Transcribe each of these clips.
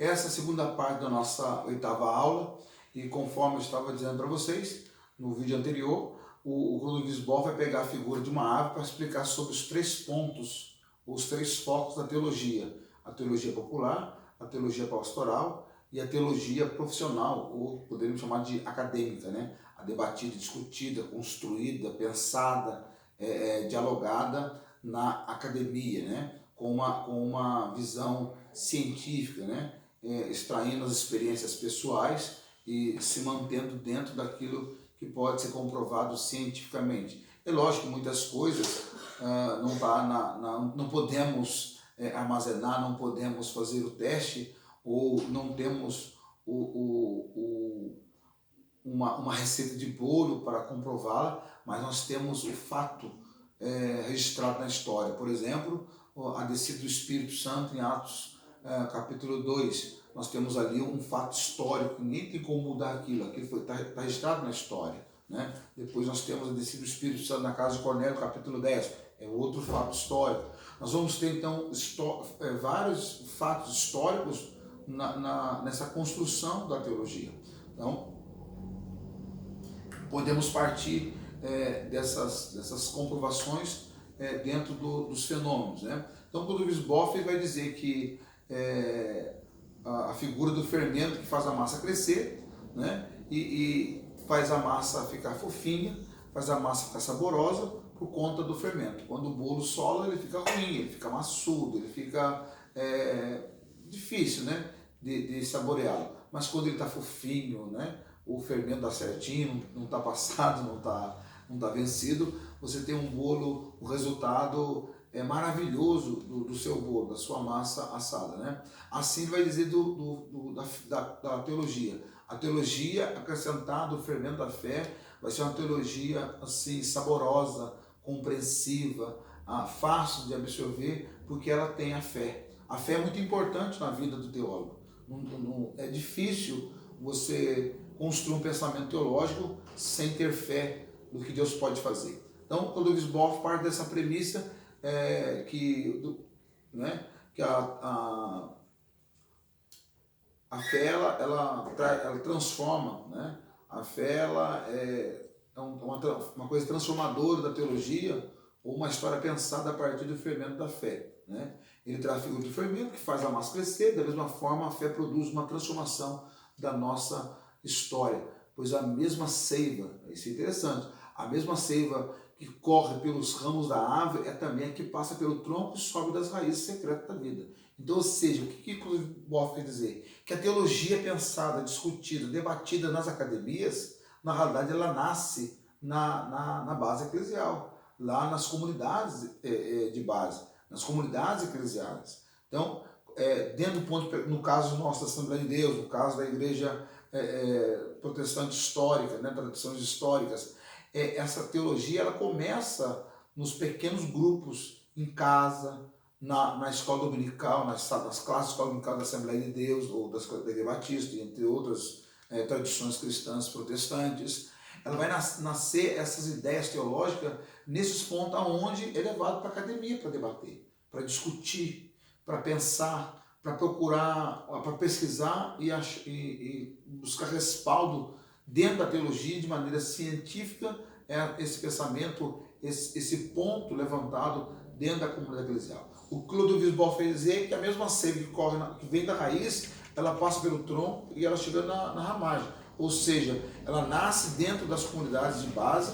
Essa é a segunda parte da nossa oitava aula, e conforme eu estava dizendo para vocês no vídeo anterior, o Clodovis Boff vai pegar a figura de uma ave para explicar sobre os três pontos, os três focos da teologia: a teologia popular, a teologia pastoral e a teologia profissional, ou poderíamos chamar de acadêmica, né? A debatida, discutida, construída, pensada, dialogada na academia, né? Com uma visão científica, né? Extraindo as experiências pessoais e se mantendo dentro daquilo que pode ser comprovado cientificamente. É lógico que muitas coisas não podemos armazenar, não podemos fazer o teste, ou não temos uma receita de bolo para comprová-la, mas nós temos o fato registrado na história. Por exemplo, a descida do Espírito Santo em Atos capítulo 2. Nós temos ali um fato histórico, ninguém tem como mudar aquilo está registrado na história, né? Depois nós temos a descida do Espírito Santo na casa de Cornélio, capítulo 10, é outro fato histórico. Nós vamos ter então vários fatos históricos nessa construção da teologia. Então, podemos partir dessas comprovações dentro dos fenômenos, né? Então, Clodovis Boff vai dizer que a figura do fermento que faz a massa crescer, né? E faz a massa ficar fofinha, faz a massa ficar saborosa por conta do fermento. Quando o bolo sola, ele fica ruim, ele fica maçudo, ele fica difícil, né? de saboreá-lo. Mas quando ele está fofinho, né? O fermento dá certinho, não está passado, não tá vencido, você tem um bolo, o resultado maravilhoso do seu bolo, da sua massa assada, né? Assim ele vai dizer da teologia. A teologia acrescentada, o fermento da fé, vai ser uma teologia assim, saborosa, compreensiva, fácil de absorver, porque ela tem a fé. A fé é muito importante na vida do teólogo. É difícil você construir um pensamento teológico sem ter fé no que Deus pode fazer. Então, Clodovis Boff parte dessa premissa que a fé ela transforma, né? A fé ela é uma coisa transformadora da teologia, ou uma história pensada a partir do fermento da fé, né? Ele traz a figura do fermento que faz a massa crescer. Da mesma forma, a fé produz uma transformação da nossa história, pois a mesma seiva, isso é interessante, a mesma seiva que corre pelos ramos da árvore é também a que passa pelo tronco e sobe das raízes secretas da vida. Então, ou seja, o que Boff quer dizer? Que a teologia pensada, discutida, debatida nas academias, na realidade ela nasce na base eclesial, lá nas comunidades de base, nas comunidades eclesiais. Então, dentro do ponto, no caso nosso da Assembleia de Deus, no caso da igreja protestante histórica, né, tradições históricas, essa teologia ela começa nos pequenos grupos, em casa, na escola dominical, nas classes da escola dominical da Assembleia de Deus, ou da Igreja Batista, entre outras tradições cristãs protestantes. Ela vai nascer essas ideias teológicas nesses pontos onde é levado para a academia para debater, para discutir, para pensar, para procurar, para pesquisar e buscar respaldo dentro da teologia de maneira científica, esse pensamento, esse ponto levantado dentro da comunidade eclesial. O Clodovis Boff vai dizer que a mesma seiva que vem da raiz, ela passa pelo tronco e ela chega na ramagem. Ou seja, ela nasce dentro das comunidades de base,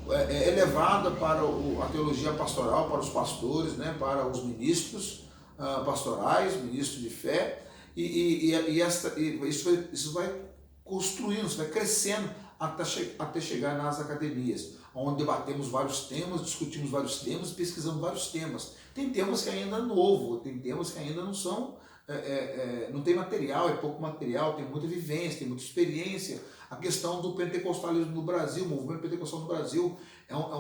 é levada para a teologia pastoral, para os pastores, né, para os ministros pastorais, ministros de fé, isso vai construindo, isso vai crescendo até chegar nas academias, onde debatemos vários temas, discutimos vários temas, pesquisamos vários temas. Tem temas que ainda é novo, tem temas que ainda não são, não tem material, é pouco material, tem muita vivência, tem muita experiência. A questão do pentecostalismo no Brasil, o movimento pentecostal no Brasil,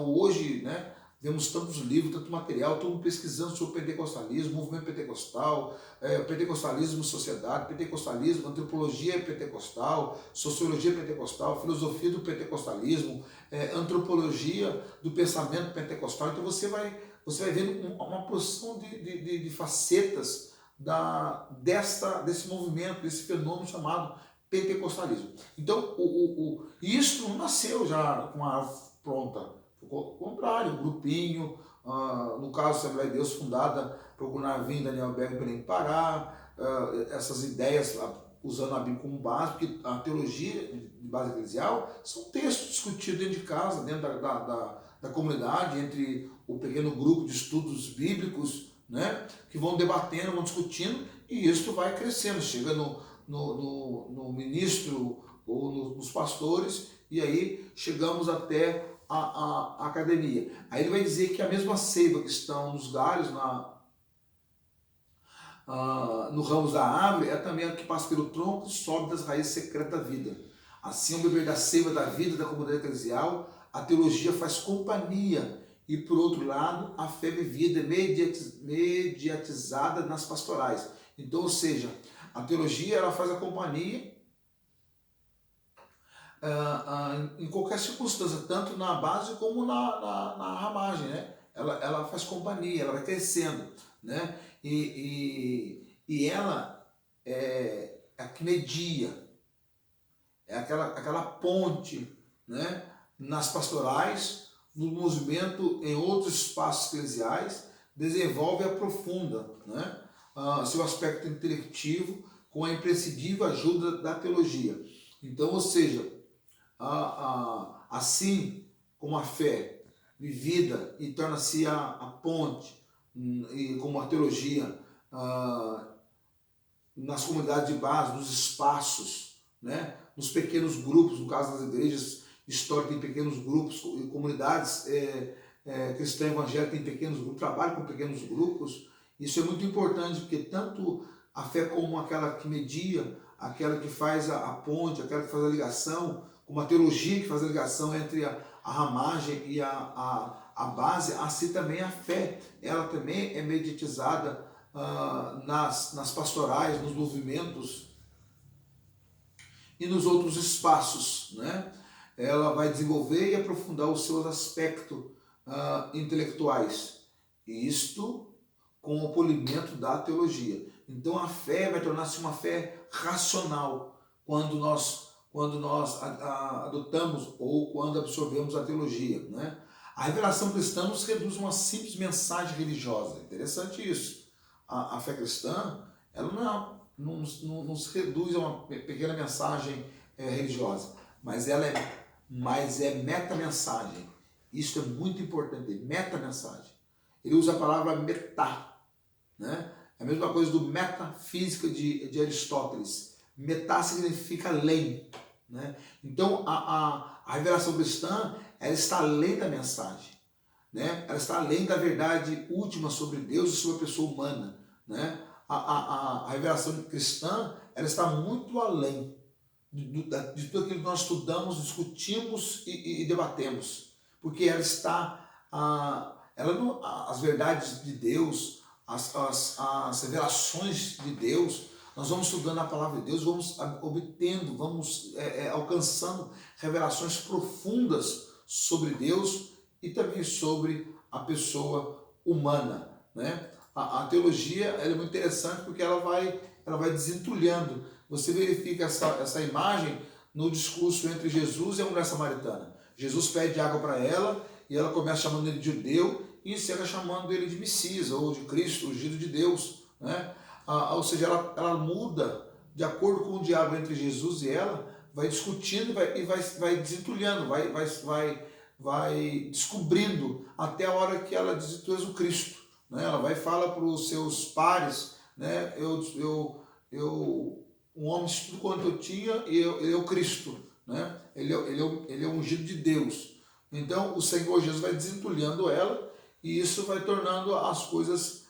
hoje, né, vemos tantos livros, tanto material, todo mundo pesquisando sobre pentecostalismo, movimento pentecostal, pentecostalismo, sociedade, pentecostalismo, antropologia pentecostal, sociologia pentecostal, filosofia do pentecostalismo, antropologia do pensamento pentecostal. Então você vai vendo uma porção de facetas desse movimento, desse fenômeno chamado pentecostalismo. Então, isso não nasceu já com a árvore pronta. Ao contrário, um grupinho, no caso da Assembleia de Deus, fundada por Gunnar Daniel Berg, Belém do Pará, essas ideias usando a Bíblia como base, porque a teologia de base eclesial são textos discutidos dentro de casa, dentro da comunidade, entre o pequeno grupo de estudos bíblicos, né, que vão debatendo, vão discutindo, e isso vai crescendo, chega no ministro ou nos pastores, e aí chegamos até a academia. Aí ele vai dizer que a mesma seiva que estão nos galhos, no ramos da árvore, é também a que passa pelo tronco e sobe das raízes secretas da vida. Assim, ao beber da seiva da vida da comunidade eclesial, a teologia faz companhia e, por outro lado, a fé vivida é mediatizada nas pastorais. Então, ou seja, a teologia ela faz a companhia em qualquer circunstância, tanto na base como na ramagem, né? Ela faz companhia, ela vai crescendo, né? E ela é a que media, é aquela ponte, né? Nas pastorais, no movimento, em outros espaços eclesiais, desenvolve e aprofunda, né? Seu aspecto intelectivo com a imprescindível ajuda da teologia. Então, ou seja, assim como a fé vivida e torna-se a ponte, e como a teologia nas comunidades de base, nos espaços, né, nos pequenos grupos, no caso das igrejas históricas tem pequenos grupos, comunidades cristãs evangélicas têm pequenos grupos, trabalham com pequenos grupos. Isso é muito importante, porque tanto a fé como aquela que media, aquela que faz a ponte, aquela que faz a ligação, como a teologia que faz a ligação entre a ramagem e a base, assim também a fé, ela também é mediatizada nas pastorais, nos movimentos e nos outros espaços, né? Ela vai desenvolver e aprofundar os seus aspectos intelectuais, isto com o polimento da teologia. Então a fé vai tornar-se uma fé racional quando nós adotamos ou quando absorvemos a teologia, né? A revelação cristã nos reduz a uma simples mensagem religiosa. Interessante isso. A fé cristã, ela não se reduz a uma pequena mensagem religiosa, mas ela é metamensagem. Isso é muito importante, metamensagem. Ele usa a palavra metá, né? É a mesma coisa do metafísica de Aristóteles. Metá significa além, né? Então, a revelação cristã, ela está além da mensagem, né? Ela está além da verdade última sobre Deus e sobre a pessoa humana, né? A revelação cristã, ela está muito além de tudo aquilo que nós estudamos, discutimos e debatemos, porque ela está, as verdades de Deus, as revelações de Deus, nós vamos estudando a palavra de Deus, vamos obtendo, vamos alcançando revelações profundas sobre Deus e também sobre a pessoa humana, né? A teologia ela é muito interessante porque ela vai desentulhando. Você verifica essa imagem no discurso entre Jesus e a mulher samaritana. Jesus pede água para ela e ela começa chamando ele de judeu e encerra chamando ele de Messias ou de Cristo, ungido de Deus, né? Ou seja, ela muda de acordo com o diálogo entre Jesus e ela, vai discutindo e vai desentulhando, vai descobrindo até a hora que ela diz: tu és o Cristo, né? Ela vai falar para os seus pares, né? Um homem de tudo quanto eu tinha, ele é o Cristo, né? Ele é o ungido de Deus. Então o Senhor Jesus vai desentulhando ela e isso vai tornando as coisas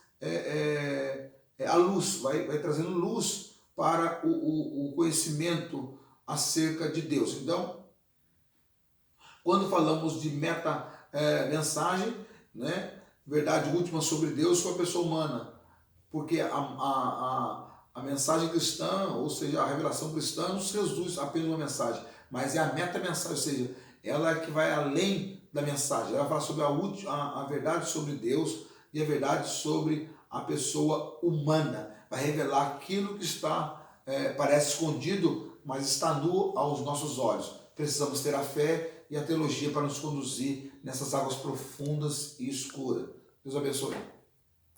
a luz, vai trazendo luz para o conhecimento acerca de Deus. Então, quando falamos de meta-mensagem, né, verdade última sobre Deus, sobre a pessoa humana, porque a mensagem cristã, ou seja, a revelação cristã, não se reduz apenas uma mensagem, mas é a meta-mensagem, ou seja, ela é que vai além da mensagem, ela fala sobre a verdade sobre Deus e a verdade sobre a pessoa humana, vai revelar aquilo que está, parece escondido, mas está nu aos nossos olhos. Precisamos ter a fé e a teologia para nos conduzir nessas águas profundas e escuras. Deus abençoe.